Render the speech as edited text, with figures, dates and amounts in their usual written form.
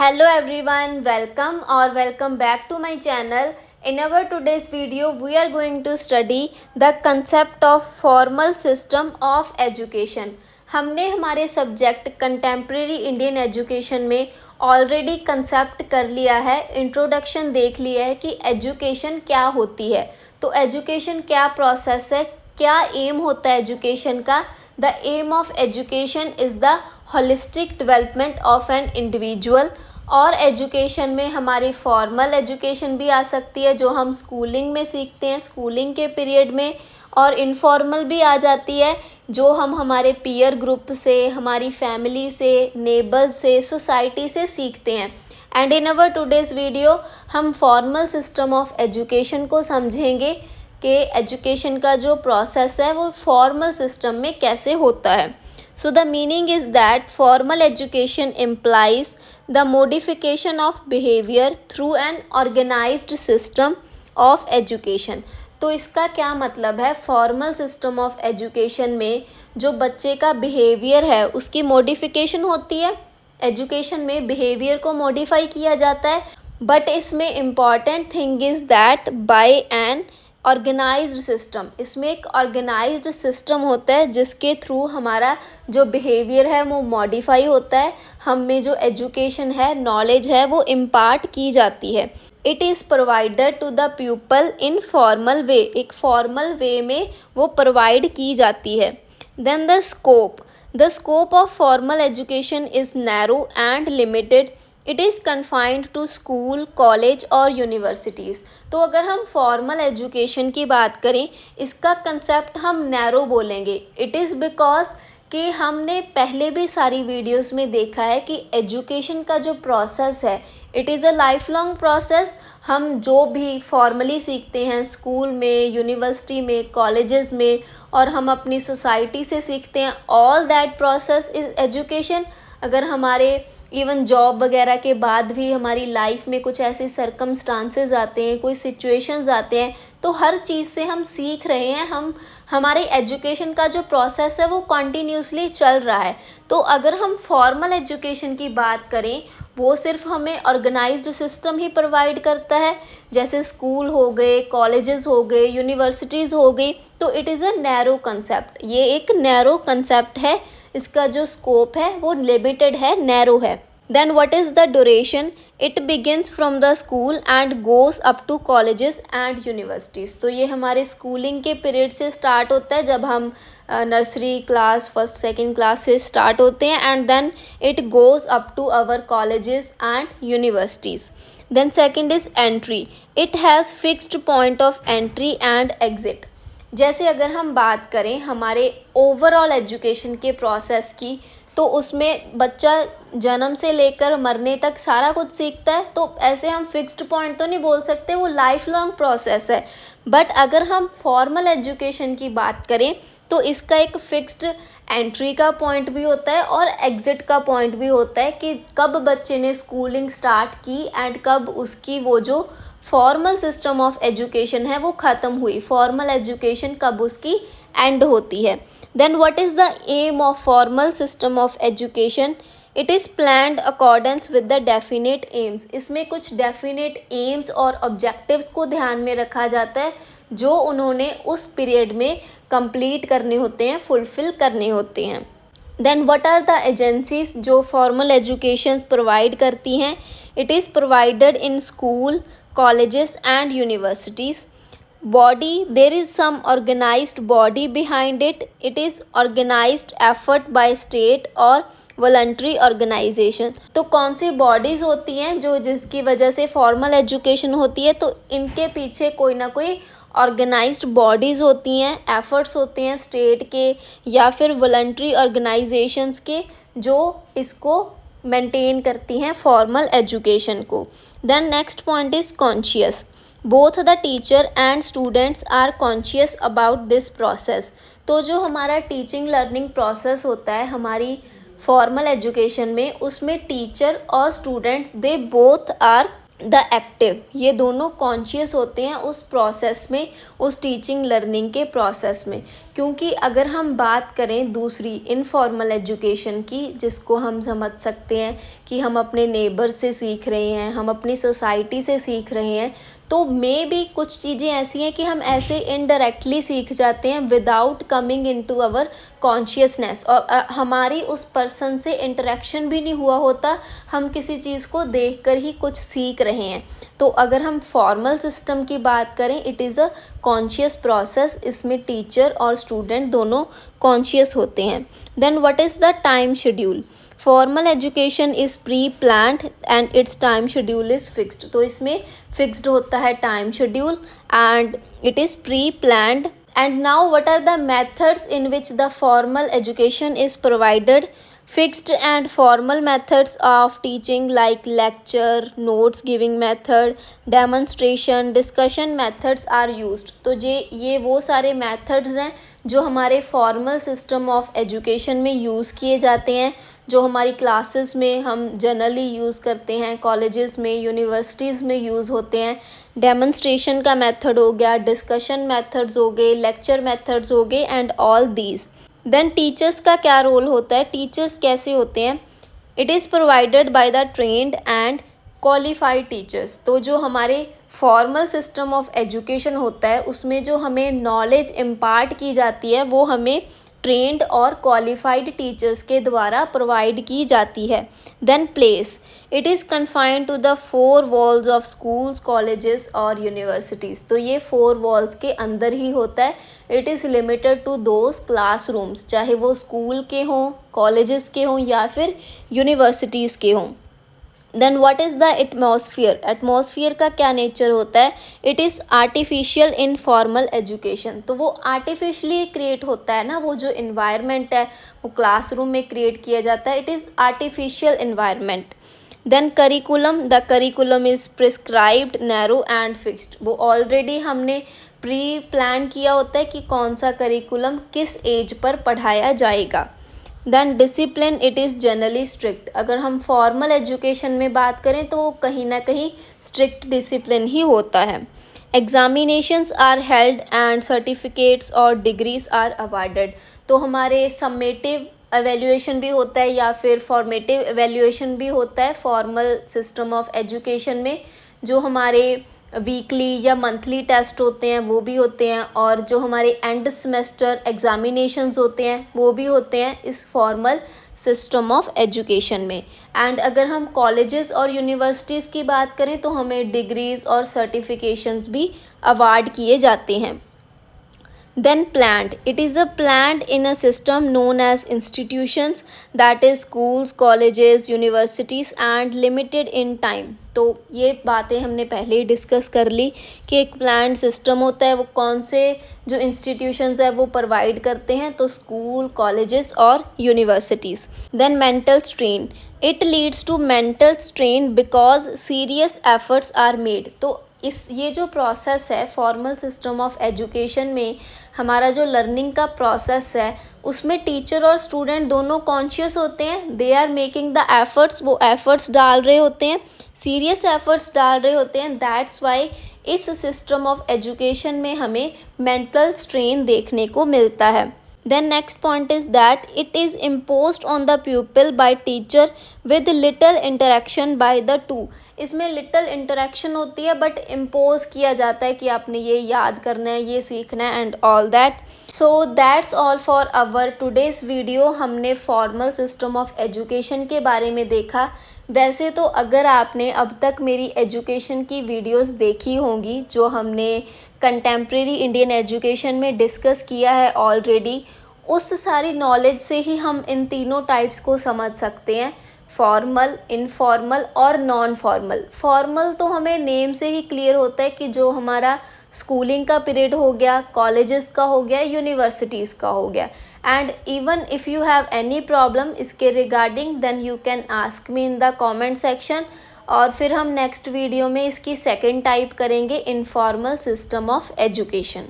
Hello everyone, welcome back to my channel. In our today's video, we are going to study the concept of formal system of education. हमने हमारे subject contemporary Indian education में already concept कर लिया है, introduction देख लिया है कि एजुकेशन क्या होती है, तो एजुकेशन क्या प्रोसेस है, क्या एम होता है एजुकेशन का. The aim of education is the holistic development of an individual. और एजुकेशन में हमारी फॉर्मल एजुकेशन भी आ सकती है जो हम स्कूलिंग में सीखते हैं स्कूलिंग के पीरियड में, और इनफॉर्मल भी आ जाती है जो हम हमारे पीयर ग्रुप से, हमारी फैमिली से, नेबर्स से, सोसाइटी से सीखते हैं. And in our today's video हम फॉर्मल सिस्टम ऑफ एजुकेशन को समझेंगे कि एजुकेशन का जो प्रोसेस है वो फॉर्मल सिस्टम में कैसे होता है. So the meaning is that formal education implies the modification of behavior through an organized system of education. तो इसका क्या मतलब है, फॉर्मल सिस्टम ऑफ एजुकेशन में जो बच्चे का बिहेवियर है उसकी मॉडिफिकेशन होती है. एजुकेशन में बिहेवियर को मॉडिफाई किया जाता है, बट इसमें important thing is that by an organised system. इसमें एक ऑर्गेनाइज्ड सिस्टम होता है जिसके थ्रू हमारा जो बिहेवियर है वो मॉडिफाई होता है, हम में जो एजुकेशन है, नॉलेज है, वो इम्पार्ट की जाती है. It is provided to the people in formal way. एक फॉर्मल वे में वो प्रोवाइड की जाती है. Then the scope of formal education is narrow and limited. It is confined to school, college और यूनिवर्सिटीज़. तो अगर हम फॉर्मल एजुकेशन की बात करें, इसका कंसेप्ट हम नैरो बोलेंगे. इट इज़ बिकॉज कि हमने पहले भी सारी वीडियोस में देखा है कि एजुकेशन का जो प्रोसेस है it is a life long process. हम जो भी फॉर्मली सीखते हैं स्कूल में, यूनिवर्सिटी में, कॉलेजेस में, और हम अपनी सोसाइटी से सीखते हैं, all that process is education. अगर हमारे इवन जॉब वगैरह के बाद भी हमारी लाइफ में कुछ ऐसे सरकमस्टांसेस आते हैं, कोई सिचुएशंस आते हैं, तो हर चीज़ से हम सीख रहे हैं. हमारे एजुकेशन का जो प्रोसेस है वो कॉन्टीन्यूसली चल रहा है. तो अगर हम फॉर्मल एजुकेशन की बात करें, वो सिर्फ हमें ऑर्गेनाइज्ड सिस्टम ही प्रोवाइड करता है, जैसे स्कूल हो गए, कॉलेजेस हो गए, यूनिवर्सिटीज़ हो गई. तो it is a narrow concept. ये एक नैरो कंसेप्ट है, इसका जो स्कोप है वो लिमिटेड है, नैरो है. Then what is the duration? It begins from the school and goes up to colleges and universities. तो ये हमारे स्कूलिंग के पीरियड से स्टार्ट होता है, जब हम nursery class, first second class से स्टार्ट होते हैं, and then it goes up to our colleges and universities. Then second is entry. It has fixed point of entry and exit. जैसे अगर हम बात करें हमारे ओवरऑल एजुकेशन के प्रोसेस की, तो उसमें बच्चा जन्म से लेकर मरने तक सारा कुछ सीखता है. तो ऐसे हम फिक्स्ड पॉइंट तो नहीं बोल सकते, वो लाइफ लॉन्ग प्रोसेस है. बट अगर हम फॉर्मल एजुकेशन की बात करें तो इसका एक फिक्स्ड एंट्री का पॉइंट भी होता है और एग्ज़िट का पॉइंट भी होता है कि कब बच्चे ने स्कूलिंग स्टार्ट की एंड कब उसकी वो जो फॉर्मल सिस्टम ऑफ एजुकेशन है वो ख़त्म हुई, फॉर्मल एजुकेशन कब उसकी एंड होती है. Then what is the aim of formal system of education? It is planned accordance with the definite aims. इसमें कुछ डेफिनेट एम्स और ऑब्जेक्टिव्स को ध्यान में रखा जाता है जो उन्होंने उस पीरियड में कंप्लीट करने होते हैं, फुलफ़िल करने होते हैं. Then what are the agencies जो फॉर्मल एजुकेशन प्रोवाइड करती हैं? It is provided in school, colleges and universities. Body, there is some organized body behind it. It is organized effort by state और voluntary organization. तो कौन सी bodies होती हैं जो जिसकी वजह से फॉर्मल एजुकेशन होती है? तो इनके पीछे कोई ना कोई ऑर्गेनाइज्ड बॉडीज़ होती हैं, एफर्ट्स होते हैं स्टेट के या फिर वॉलंटरी ऑर्गेनाइजेशंस के, जो इसको मेंटेन करती हैं फॉर्मल एजुकेशन को. Then next point is conscious. Both the teacher and students are conscious about this process. तो जो हमारा टीचिंग लर्निंग प्रोसेस होता है हमारी फॉर्मल एजुकेशन में, उसमें टीचर और student they both are the active. ये दोनों कॉन्शियस होते हैं उस प्रोसेस में, उस टीचिंग लर्निंग के प्रोसेस में. क्योंकि अगर हम बात करें दूसरी इनफॉर्मल एजुकेशन की, जिसको हम समझ सकते हैं कि हम अपने नेबर से सीख रहे हैं, हम अपनी सोसाइटी से सीख रहे हैं, तो मे भी कुछ चीज़ें ऐसी हैं कि हम ऐसे इनडायरेक्टली सीख जाते हैं without coming into our consciousness, और हमारी उस पर्सन से इंटरेक्शन भी नहीं हुआ होता, हम किसी चीज़ को देखकर ही कुछ सीख रहे हैं। तो अगर हम फॉर्मल सिस्टम की बात करें, it is a conscious process, इसमें टीचर और स्टूडेंट दोनों कॉन्शियस होते हैं। Then what is the time schedule? Formal education is pre planned and its time schedule is fixed. तो इसमें फिक्स्ड होता है time schedule and it is pre planned. And now what are the methods in which the formal education is provided? Fixed and formal methods of teaching like lecture, notes giving method, demonstration, discussion methods are used. तो ये वो सारे methods हैं जो हमारे formal system of education में use किए जाते हैं, जो हमारी क्लासेस में हम जनरली यूज़ करते हैं, कॉलेजेस में, यूनिवर्सिटीज़ में यूज़ होते हैं। डेमोन्स्ट्रेशन का मेथड हो गया, डिस्कशन मेथड्स हो गए, लेक्चर मेथड्स हो गए and all these. Then teachers का क्या रोल होता है? टीचर्स कैसे होते हैं? It is provided by the trained and qualified teachers. तो जो हमारे फॉर्मल सिस्टम ऑफ एजुकेशन होता है उसमें जो हमें नॉलेज इम्पार्ट की जाती है वो हमें ट्रेंड और क्वालिफाइड टीचर्स के द्वारा प्रोवाइड की जाती है। Then place, it is confined to the 4 walls of schools, colleges और यूनिवर्सिटीज़। तो ये 4 वॉल्स के अंदर ही होता है। It is limited to those classrooms, चाहे वो स्कूल के हों, कॉलेजेस के हों या फिर यूनिवर्सिटीज़ के हों। Then what is the atmosphere? Atmosphere का क्या नेचर होता है? It is artificial in formal education. तो वो आर्टिफिशियली क्रिएट होता है ना, वो जो इन्वायरमेंट है वो क्लासरूम में क्रिएट किया जाता है, it is artificial environment. Then curriculum, the curriculum is prescribed, narrow and fixed. वो ऑलरेडी हमने प्री प्लान किया होता है कि कौन सा करिकुलम किस एज पर पढ़ाया जाएगा। Then discipline, it is generally strict. अगर हम फॉर्मल एजुकेशन में बात करें तो वो कहीं ना कहीं स्ट्रिक्ट डिसिप्लिन ही होता है। Examinations are held and certificates और डिग्रीज आर अवार्डेड। तो हमारे समेटिव एवेल्यूएशन भी होता है या फिर फॉर्मेटिव एवेल्यूएशन भी होता है फॉर्मल सिस्टम ऑफ एजुकेशन में। जो हमारे वीकली या मंथली टेस्ट होते हैं वो भी होते हैं, और जो हमारे एंड सेमेस्टर एग्जामिनेशंस होते हैं वो भी होते हैं इस फॉर्मल सिस्टम ऑफ एजुकेशन में। एंड अगर हम कॉलेजेस और यूनिवर्सिटीज़ की बात करें तो हमें डिग्रीज़ और सर्टिफिकेशंस भी अवार्ड किए जाते हैं। Then planned, it is a planned in a system known as institutions, that is schools, colleges, universities and limited in time। तो ये बातें हमने पहले ही डिस्कस कर ली कि एक प्लान्ड सिस्टम होता है, वो कौन से जो इंस्टीट्यूशंस है वो प्रोवाइड करते हैं, तो स्कूल, कॉलेजेस और universities. Then mental strain, it leads to mental strain because serious efforts are made. तो ये जो प्रोसेस है फॉर्मल सिस्टम ऑफ एजुकेशन में, हमारा जो लर्निंग का प्रोसेस है उसमें टीचर और स्टूडेंट दोनों कॉन्शियस होते हैं। They are making the efforts, वो एफर्ट्स डाल रहे होते हैं, सीरियस एफर्ट्स डाल रहे होते हैं। दैट्स वाई इस सिस्टम ऑफ एजुकेशन में हमें मेंटल स्ट्रेन देखने को मिलता है। Then next point is that it is imposed on the pupil by teacher with little interaction by the two। इसमें little interaction होती है but impose किया जाता है कि आपने ये याद करना है, ये सीखना है and all that। So that's all for our today's video। हमने formal system of education के बारे में देखा। वैसे तो अगर आपने अब तक मेरी एजुकेशन की वीडियोस देखी होंगी जो हमने कंटेम्प्रेरी इंडियन एजुकेशन में डिस्कस किया है ऑलरेडी, उस सारी नॉलेज से ही हम इन तीनों टाइप्स को समझ सकते हैं, फॉर्मल, इनफॉर्मल और नॉन फॉर्मल। फॉर्मल तो हमें नेम से ही क्लियर होता है कि जो हमारा स्कूलिंग का पीरियड हो गया, कॉलेजेस का हो गया, यूनिवर्सिटीज़ का हो गया। And even if you have any problem इसके regarding then you can ask me in the comment section, और फिर हम नेक्स्ट वीडियो में इसकी सेकंड टाइप करेंगे, इनफॉर्मल सिस्टम ऑफ एजुकेशन।